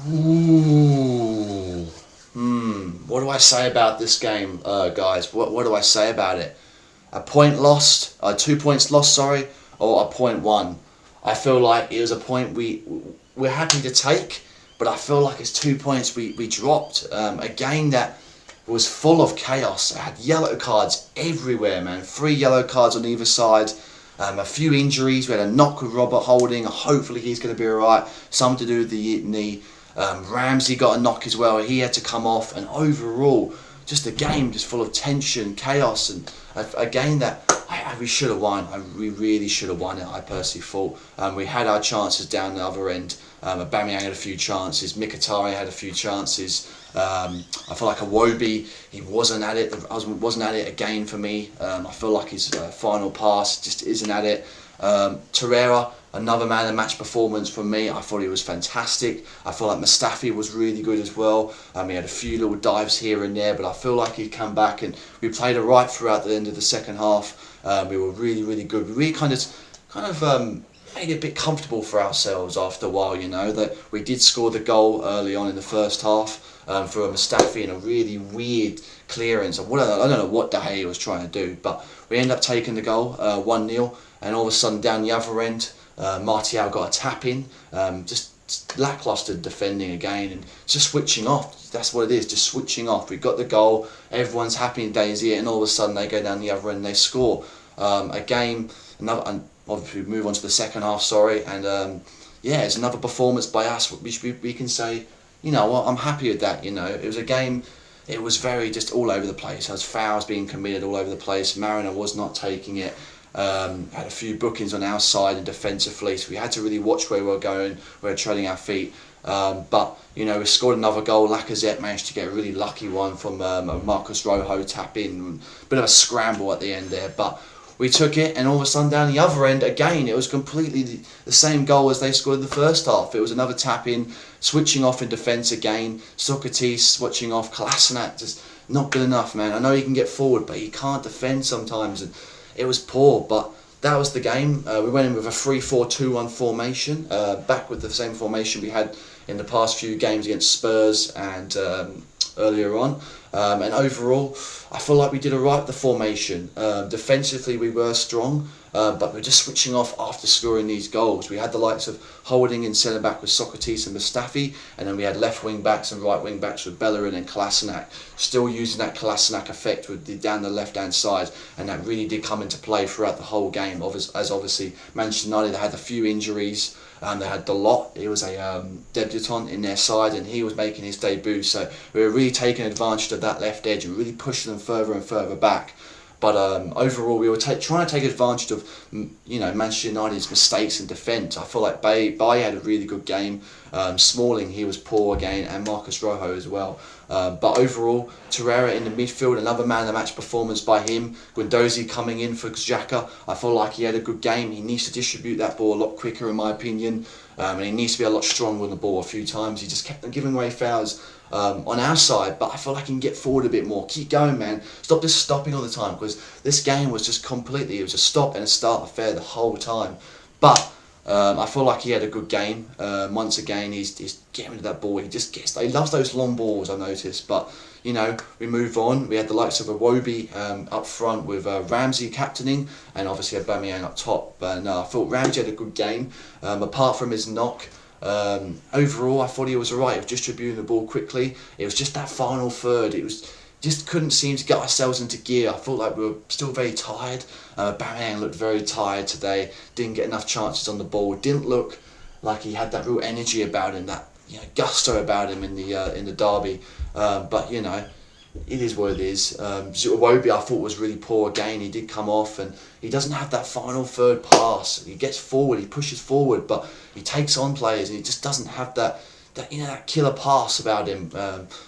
Ooh. What do I say about this game, guys? What do I say about it? A point lost, 2 points lost, sorry, or a point won. I feel like it was a point we're happy to take, but I feel like it's 2 points we dropped. A game that was full of chaos. It had yellow cards everywhere, man. 3 yellow cards on either side. A few injuries. We had a knock with Robert Holding. Hopefully he's going to be alright. Something to do with the knee. Ramsey got a knock as well. He had to come off. And overall, just a game just full of tension, chaos, and a game that we should have won. We really should have won it. I personally thought we had our chances down the other end. Aubameyang had a few chances. Mkhitaryan had a few chances. I feel like Iwobi, he wasn't at it. Wasn't at it again for me. I feel like his final pass just isn't at it. Torreira, another man of the match performance from me. I thought he was fantastic. I feel like Mustafi was really good as well. He had a few little dives here and there, but I feel like he'd come back and we played it right throughout the end of the second half. We were really, really good. We really kind of made it a bit comfortable for ourselves after a while, that we did score the goal early on in the first half for a Mustafi and a really weird clearance. I don't know what De Gea was trying to do, but we ended up taking the goal 1-0, and all of a sudden down the other end, Martial got a tap in, just lacklustre defending again and just switching off. That's what it is, just switching off. We got the goal, everyone's happy in daisy, and all of a sudden they go down the other end and they score. A game, and obviously we move on to the second half, and it's another performance by us, which we can say, I'm happy with that. It was a game, it was very just all over the place. There was fouls being committed all over the place. Mariner was not taking it. Had a few bookings on our side and defensively, so we had to really watch where we were going, we were treading our feet. But we scored another goal. Lacazette managed to get a really lucky one from a Marcus Rojo tap in. Bit of a scramble at the end there, but we took it, and all of a sudden down the other end again, it was completely the same goal as they scored in the first half. It was another tap in, switching off in defence again. Socrates switching off. Kolasinac just not good enough, man. I know he can get forward, but he can't defend sometimes, and it was poor. But that was the game. We went in with a 3-4-2-1 formation, back with the same formation we had in the past few games against Spurs and earlier on. And overall, I feel like we did alright with the formation. Defensively, we were strong, but we're just switching off after scoring these goals. We had the likes of Holding in centre back with Socrates and Mustafi, and then we had left wing backs and right wing backs with Bellerin and Kolasinac. Still using that Kolasinac effect down the left hand side, and that really did come into play throughout the whole game. As obviously Manchester United had a few injuries. They had Dalot, he was a debutant in their side, and he was making his debut, so we were really taking advantage of that left edge and really pushing them further and further back. But overall, we were trying to take advantage of Manchester United's mistakes in defence. I feel like Bailly had a really good game. Smalling, he was poor again, and Marcus Rojo as well. But overall, Torreira in the midfield, another man of the match performance by him. Guendouzi coming in for Xhaka. I feel like he had a good game. He needs to distribute that ball a lot quicker, in my opinion, and he needs to be a lot stronger on the ball. A few times he just kept on giving away fouls on our side, but I feel like he can get forward a bit more. Keep going, man. Stop just stopping all the time, because this game was just completely, it was a stop and a start affair the whole time. But I feel like he had a good game. Once again, he's getting rid of that ball. He loves those long balls, I noticed. But we move on. We had the likes of Iwobi up front with Ramsey captaining, and obviously Aubameyang up top. But I thought Ramsey had a good game. Apart from his knock, overall, I thought he was alright with distributing the ball quickly. It was just that final third. It was just couldn't seem to get ourselves into gear. I felt like we were still very tired. Aubameyang looked very tired today. Didn't get enough chances on the ball. Didn't look like he had that real energy about him, that gusto about him in the derby. But it is what it is. Iwobi, I thought, was really poor again. He did come off, and he doesn't have that final third pass. He gets forward, he pushes forward, but he takes on players, and he just doesn't have that killer pass about him.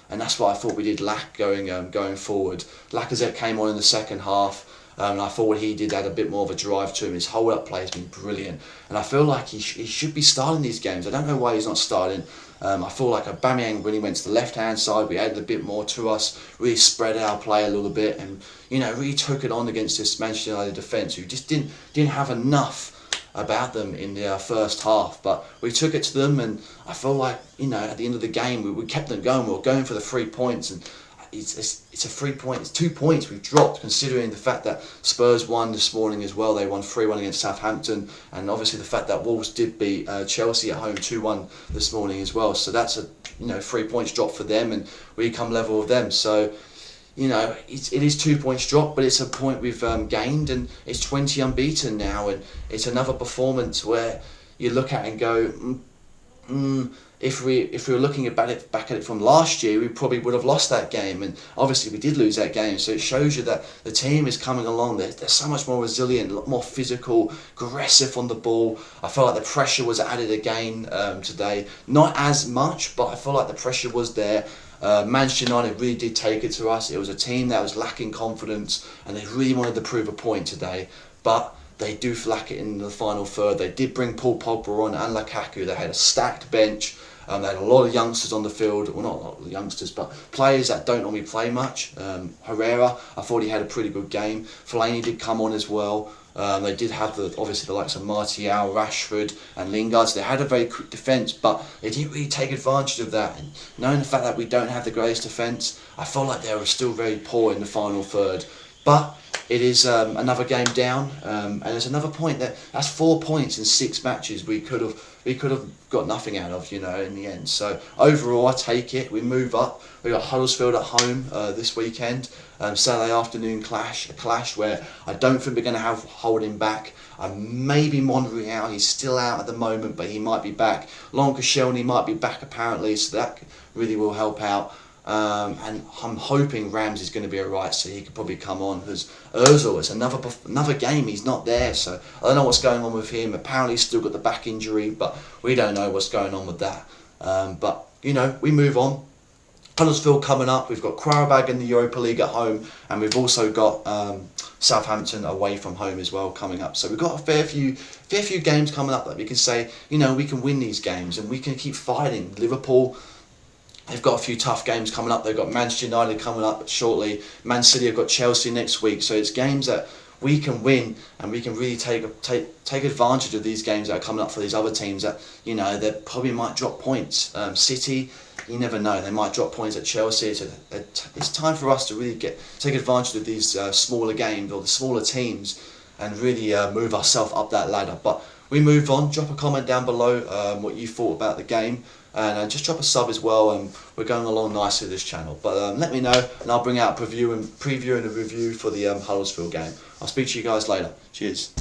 And that's what I thought we did lack going forward. Lacazette came on in the second half. And I thought what he did had a bit more of a drive to him. His hold-up play has been brilliant. And I feel like he should be starting these games. I don't know why he's not starting. I feel like Aubameyang, when he went to the left-hand side, we added a bit more to us, really spread our play a little bit, and really took it on against this Manchester United defence, who just didn't have enough about them in the first half, but we took it to them, and I feel like, you know, at the end of the game we kept them going. We were going for the 3 points, and it's a 3 point, it's 2 points we've dropped, considering the fact that Spurs won this morning as well. They won 3-1 against Southampton, and obviously the fact that Wolves did beat Chelsea at home 2-1 this morning as well. So that's a, you know, 3 points drop for them, and we come level with them. So, you know, it is 2 points drop, but it's a point we've gained, and it's 20 unbeaten now, and it's another performance where you look at it and go, if we were looking back at it from last year, we probably would have lost that game, and obviously we did lose that game. So it shows you that the team is coming along. They're so much more resilient, a lot more physical, aggressive on the ball. I felt like the pressure was added again today. Not as much, but I feel like the pressure was there. Manchester United really did take it to us. It was a team that was lacking confidence, and they really wanted to prove a point today, but they do lack it in the final third. They did bring Paul Pogba on and Lukaku. They had a stacked bench. They had a lot of youngsters on the field. Well, not a lot of youngsters, but players that don't normally play much. Herrera, I thought he had a pretty good game. Fellaini did come on as well. They did have obviously the likes of Martial, Rashford and Lingard. So they had a very quick defence, but they didn't really take advantage of that. And knowing the fact that we don't have the greatest defence, I felt like they were still very poor in the final third. But it is another game down, and there's another point that's 4 points in 6 matches we could have got nothing out of, you know, in the end. So overall, I take it. We move up. We got Huddersfield at home this weekend. Saturday afternoon clash, a clash where I don't think we're going to have Holding back. Maybe Monreal, he's still out at the moment, but he might be back. Koscielny might be back apparently, so that really will help out. And I'm hoping Ramsey's going to be alright, so he could probably come on. Because Ozil, it's another game he's not there, so I don't know what's going on with him. Apparently he's still got the back injury, but we don't know what's going on with that. But you know, we move on. Huddersfield coming up. We've got Qarabag in the Europa League at home, and we've also got Southampton away from home as well coming up. So we've got a fair few games coming up that we can say, you know, we can win these games and we can keep fighting. Liverpool, they've got a few tough games coming up. They've got Manchester United coming up shortly. Man City have got Chelsea next week. So it's games that we can win, and we can really take advantage of these games that are coming up for these other teams that, you know, they probably might drop points. City, you never know, they might drop points at Chelsea. It's time for us to really take advantage of these smaller games or the smaller teams and really move ourselves up that ladder. But we move on. Drop a comment down below what you thought about the game, and just drop a sub as well. And we're going along nicely with this channel. But let me know, and I'll bring out a preview and a review for the Huddersfield game. I'll speak to you guys later. Cheers.